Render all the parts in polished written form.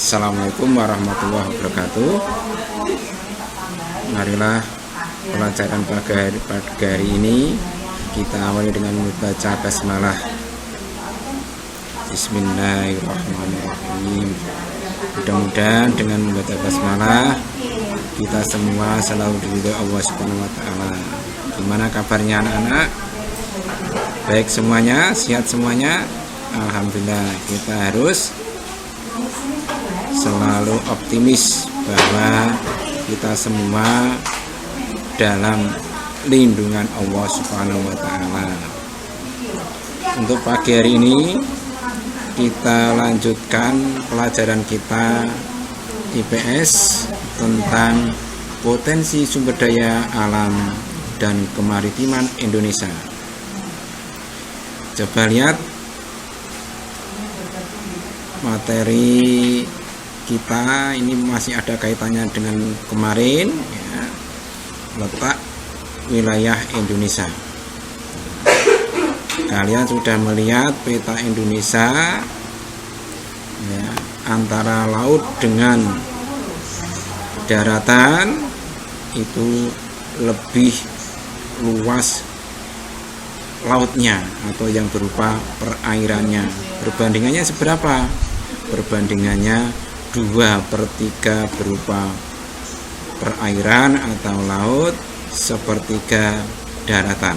Assalamualaikum warahmatullahi wabarakatuh. Marilah pelajaran pagi hari ini kita awali dengan membaca basmalah. Bismillahirrahmanirrahim. Mudah-mudahan dengan membaca basmalah kita semua selalu diridhoi Allah Subhanahu wa taala. Gimana kabarnya anak-anak? Baik semuanya, sehat semuanya? Alhamdulillah. Kita harus selalu optimis bahwa kita semua dalam lindungan Allah Subhanahu wa taala. Untuk pagi hari ini kita lanjutkan pelajaran kita IPS tentang potensi sumber daya alam dan kemaritiman Indonesia. Coba lihat materi kita ini masih ada kaitannya dengan kemarin ya, letak wilayah Indonesia. Kalian sudah melihat peta Indonesia ya, antara laut dengan daratan itu lebih luas lautnya atau yang berupa perairannya. Perbandingannya seberapa? Perbandingannya 2/3 berupa perairan atau laut, 1/3 daratan.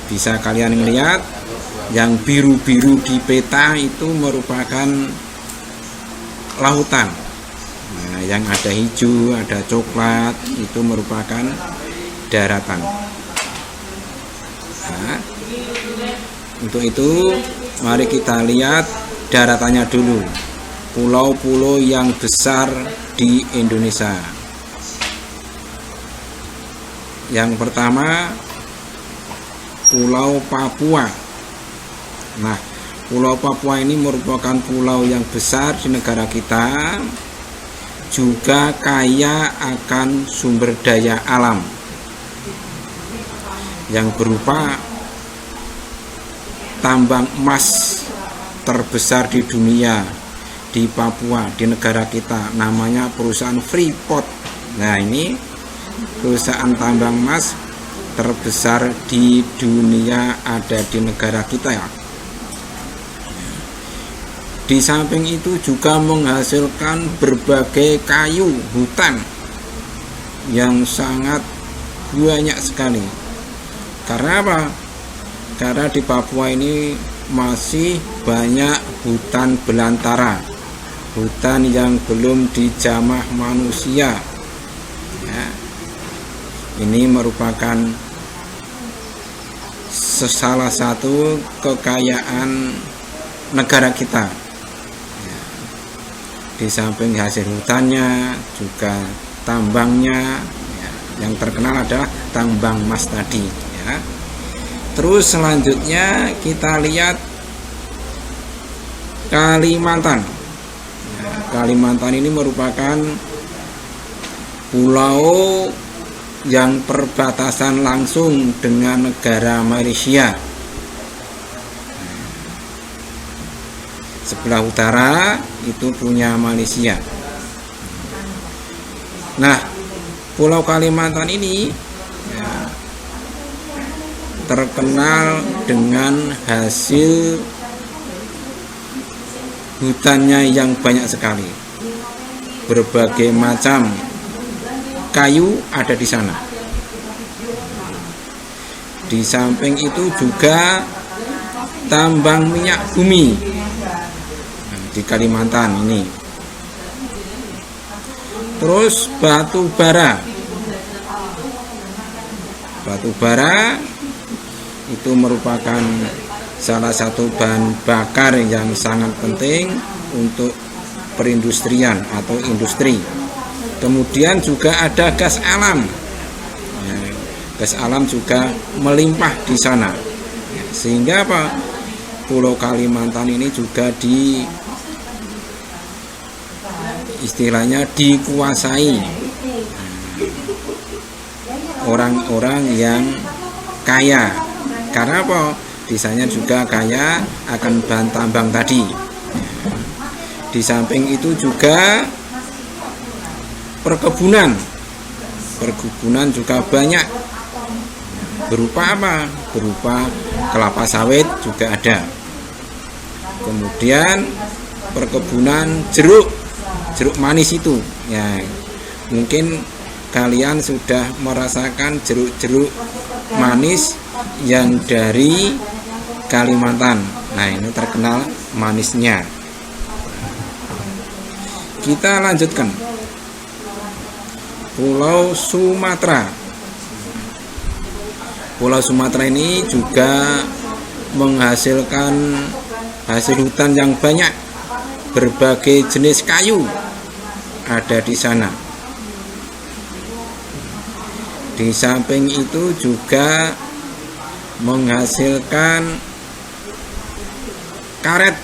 Bisa kalian melihat yang biru-biru di peta itu merupakan lautan. Nah, yang ada hijau, ada coklat itu merupakan daratan. Nah, untuk itu mari kita lihat daratannya dulu. Pulau-pulau yang besar di Indonesia. Yang pertama, Pulau Papua. Nah, Pulau Papua ini merupakan pulau yang besar di negara kita, juga kaya akan sumber daya alam yang berupa tambang emas terbesar di dunia. Di Papua, di negara kita, namanya perusahaan Freeport. Nah, ini perusahaan tambang emas terbesar di dunia ada di negara kita ya. Di samping itu juga menghasilkan berbagai kayu hutan yang sangat banyak sekali. Karena apa? Karena di Papua ini masih banyak hutan belantara, hutan yang belum dijamah manusia ya. Ini merupakan salah satu kekayaan negara kita ya. Di samping hasil hutannya juga tambangnya ya. Yang terkenal adalah tambang emas tadi ya. Terus selanjutnya kita lihat Kalimantan. Kalimantan ini merupakan pulau yang perbatasan langsung dengan negara Malaysia. Sebelah utara itu punya Malaysia. Nah, Pulau Kalimantan ini ya, terkenal dengan hasil hutannya yang banyak sekali. Berbagai macam kayu ada di sana. Di samping itu juga tambang minyak bumi di Kalimantan ini. Terus batu bara. Batu bara itu merupakan salah satu bahan bakar yang sangat penting untuk perindustrian atau industri. Kemudian juga ada gas alam. Gas alam juga melimpah di sana. Sehingga apa? Pulau Kalimantan ini juga istilahnya dikuasai orang-orang yang kaya. Karena apa? Desanya juga kaya akan bahan tambang tadi. Di samping itu juga perkebunan juga banyak. Berupa apa? Berupa kelapa sawit juga ada. Kemudian perkebunan jeruk manis itu. Ya, mungkin kalian sudah merasakan jeruk manis yang dari Kalimantan. Nah, ini terkenal manisnya. Kita lanjutkan. Pulau Sumatera. Pulau Sumatera ini juga menghasilkan hasil hutan yang banyak. Berbagai jenis kayu ada di sana. Di samping itu juga menghasilkan karet.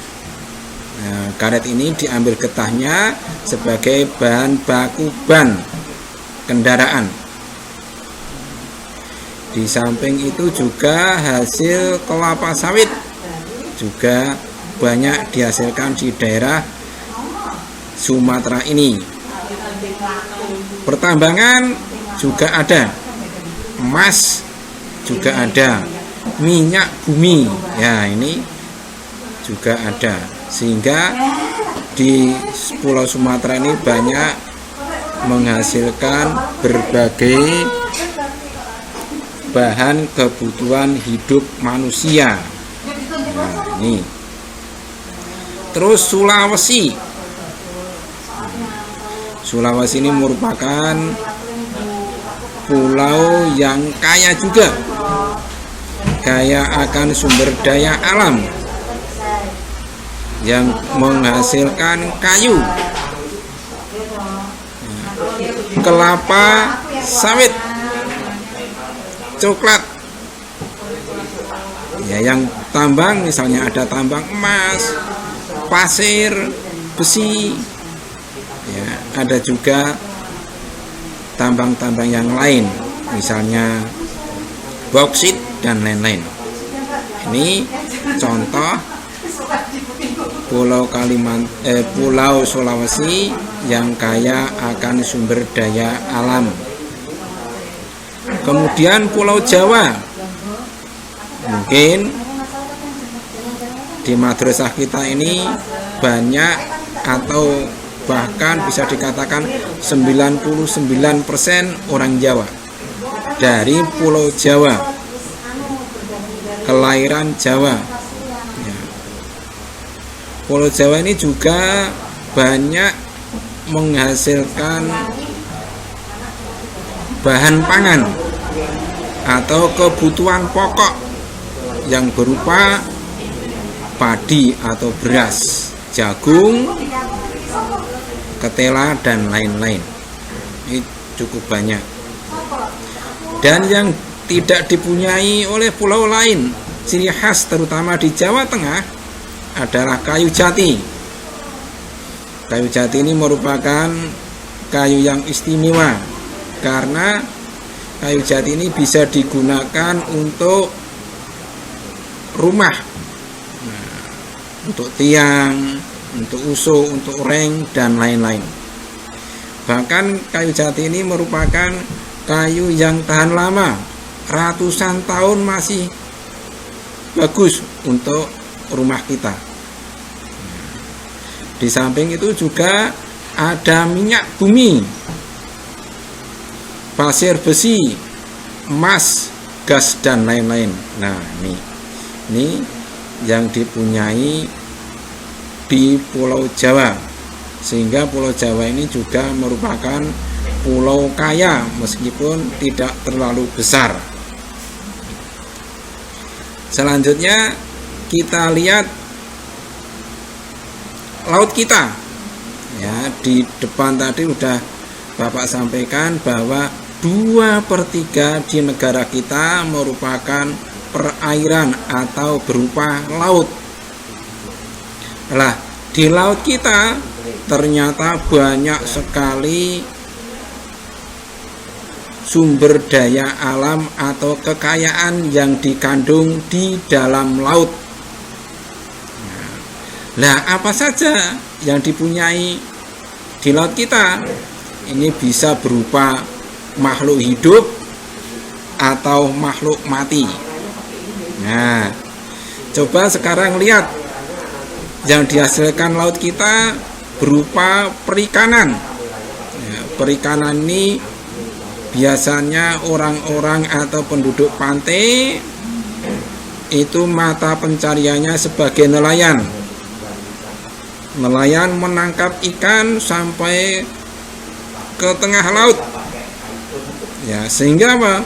Nah, karet ini diambil getahnya sebagai bahan baku ban kendaraan. Di samping itu juga hasil kelapa sawit juga banyak dihasilkan di daerah Sumatera ini. Pertambangan juga ada, emas juga ada, minyak bumi, ya ini juga ada. Sehingga di Pulau Sumatera ini banyak menghasilkan berbagai bahan kebutuhan hidup manusia. Nah, ini. Terus Sulawesi ini merupakan pulau yang kaya juga, kaya akan sumber daya alam yang menghasilkan kayu, kelapa sawit, coklat. Ya, yang tambang misalnya ada tambang emas, pasir, besi. Ya, ada juga tambang-tambang yang lain, misalnya bauksit dan lain-lain. Ini contoh Pulau Sulawesi yang kaya akan sumber daya alam. Kemudian Pulau Jawa, mungkin di madrasah kita ini banyak atau bahkan bisa dikatakan 99% orang Jawa dari Pulau Jawa, kelahiran Jawa. Ya. Pulau Jawa ini juga banyak menghasilkan bahan pangan atau kebutuhan pokok yang berupa padi atau beras, jagung, ketela dan lain-lain. Ini cukup banyak. Dan yang tidak dipunyai oleh pulau lain, ciri khas terutama di Jawa Tengah adalah kayu jati. Kayu jati ini merupakan kayu yang istimewa karena kayu jati ini bisa digunakan untuk rumah, untuk tiang, untuk uso, untuk reng dan lain-lain. Bahkan kayu jati ini merupakan kayu yang tahan lama, ratusan tahun masih bagus untuk rumah kita. Di samping itu juga ada minyak bumi, pasir besi, emas, gas dan lain-lain. Nah, ini yang dipunyai di Pulau Jawa, sehingga Pulau Jawa ini juga merupakan pulau kaya meskipun tidak terlalu besar. Selanjutnya kita lihat laut kita. Ya, di depan tadi udah Bapak sampaikan bahwa 2/3 di negara kita merupakan perairan atau berupa laut. Lah, di laut kita ternyata banyak sekali sumber daya alam atau kekayaan yang dikandung di dalam laut. Nah, Nah, apa saja yang dipunyai di laut kita? Ini bisa berupa makhluk hidup atau makhluk mati. Nah, coba sekarang lihat yang dihasilkan laut kita berupa perikanan. Ya, perikanan ini biasanya orang-orang atau penduduk pantai itu mata pencariannya sebagai nelayan. Nelayan menangkap ikan sampai ke tengah laut. Ya, sehingga apa?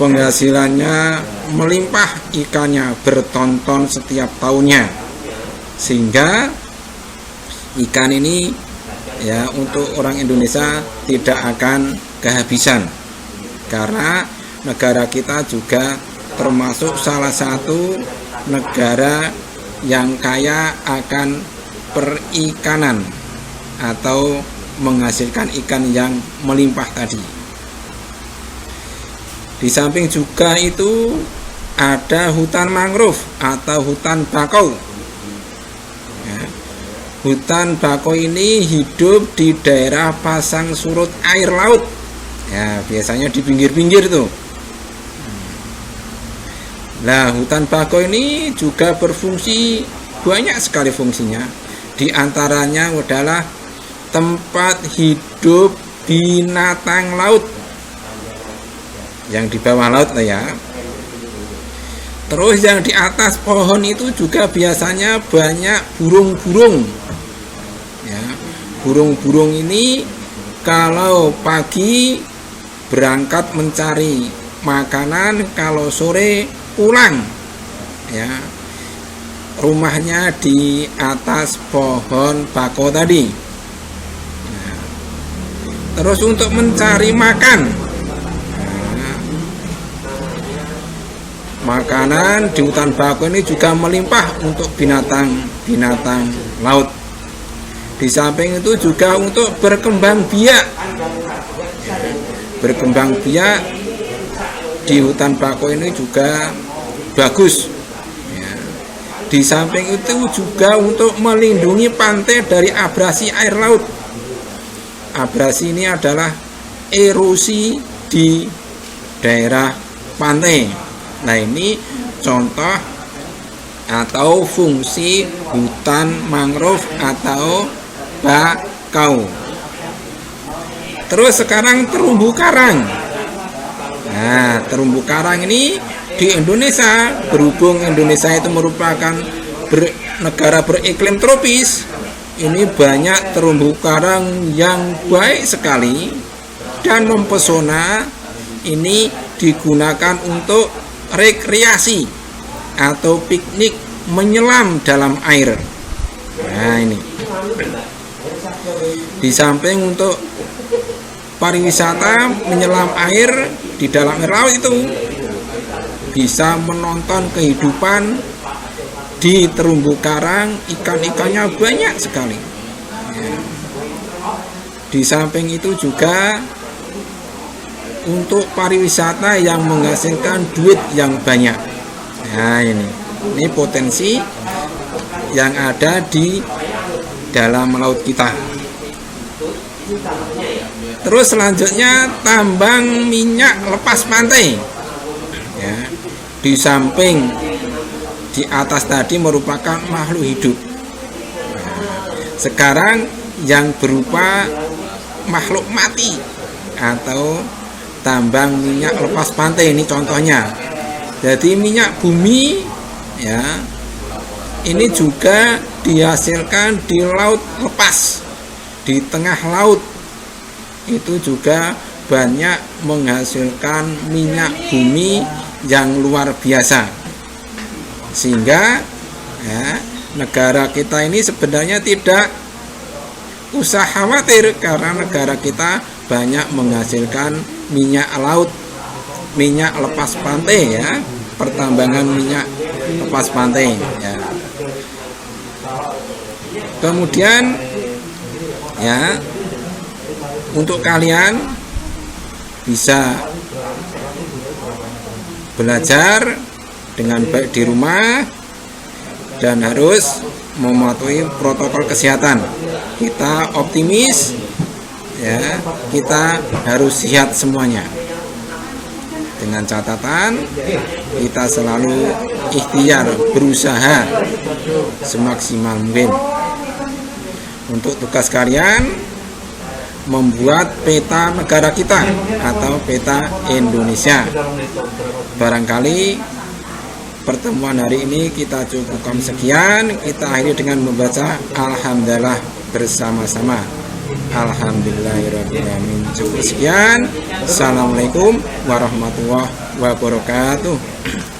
Penghasilannya melimpah, ikannya bertonton setiap tahunnya. Sehingga ikan ini ya untuk orang Indonesia tidak akan kehabisan. Karena negara kita juga termasuk salah satu negara yang kaya akan perikanan atau menghasilkan ikan yang melimpah tadi. Di samping juga itu ada hutan mangrove atau hutan bakau. Ya, hutan bakau ini hidup di daerah pasang surut air laut. Ya, biasanya di pinggir-pinggir tuh. Nah, hutan bakau ini juga berfungsi banyak sekali fungsinya. Di antaranya adalah tempat hidup binatang laut yang di bawah laut lah ya. Terus yang di atas pohon itu juga biasanya banyak burung-burung. Ya, burung-burung ini kalau pagi berangkat mencari makanan, kalau sore pulang. Ya, rumahnya di atas pohon bakau tadi. Nah, terus untuk mencari makan, nah, makanan di hutan bakau ini juga melimpah untuk binatang-binatang laut. Di samping itu juga untuk berkembang biak. Berkembang biak di hutan bakau ini juga bagus. Di samping itu juga untuk melindungi pantai dari abrasi air laut. Abrasi ini adalah erosi di daerah pantai. Nah, ini contoh atau fungsi hutan mangrove atau bakau. Terus sekarang terumbu karang. Nah, terumbu karang ini di Indonesia, berhubung Indonesia itu merupakan negara beriklim tropis, ini banyak terumbu karang yang baik sekali dan mempesona. Ini digunakan untuk rekreasi atau piknik, menyelam dalam air. Nah, ini di samping untuk pariwisata menyelam air di dalam air laut itu bisa menonton kehidupan di terumbu karang, ikan-ikannya banyak sekali. Di samping itu juga untuk pariwisata yang menghasilkan duit yang banyak. Nah, ini potensi yang ada di dalam laut kita. Terus selanjutnya tambang minyak lepas pantai. Ya, di samping di atas tadi merupakan makhluk hidup. Sekarang yang berupa makhluk mati atau tambang minyak lepas pantai, ini contohnya. Jadi minyak bumi ya, ini juga dihasilkan di laut lepas, di tengah laut. Itu juga banyak menghasilkan minyak bumi yang luar biasa. Sehingga ya, negara kita ini sebenarnya tidak usah khawatir karena negara kita banyak menghasilkan minyak laut, minyak lepas pantai ya, pertambangan minyak lepas pantai ya. Kemudian ya, untuk kalian bisa belajar dengan baik di rumah, dan harus mematuhi protokol kesehatan. Kita optimis ya, kita harus sehat semuanya. Dengan catatan kita selalu ikhtiar berusaha semaksimal mungkin. Untuk tugas kalian membuat peta negara kita atau peta Indonesia. Barangkali pertemuan hari ini kita cukupkan sekian. Kita akhiri dengan membaca Alhamdulillah bersama-sama. Alhamdulillahirrahmanirrahim. Cukup sekian. Assalamualaikum warahmatullahi wabarakatuh.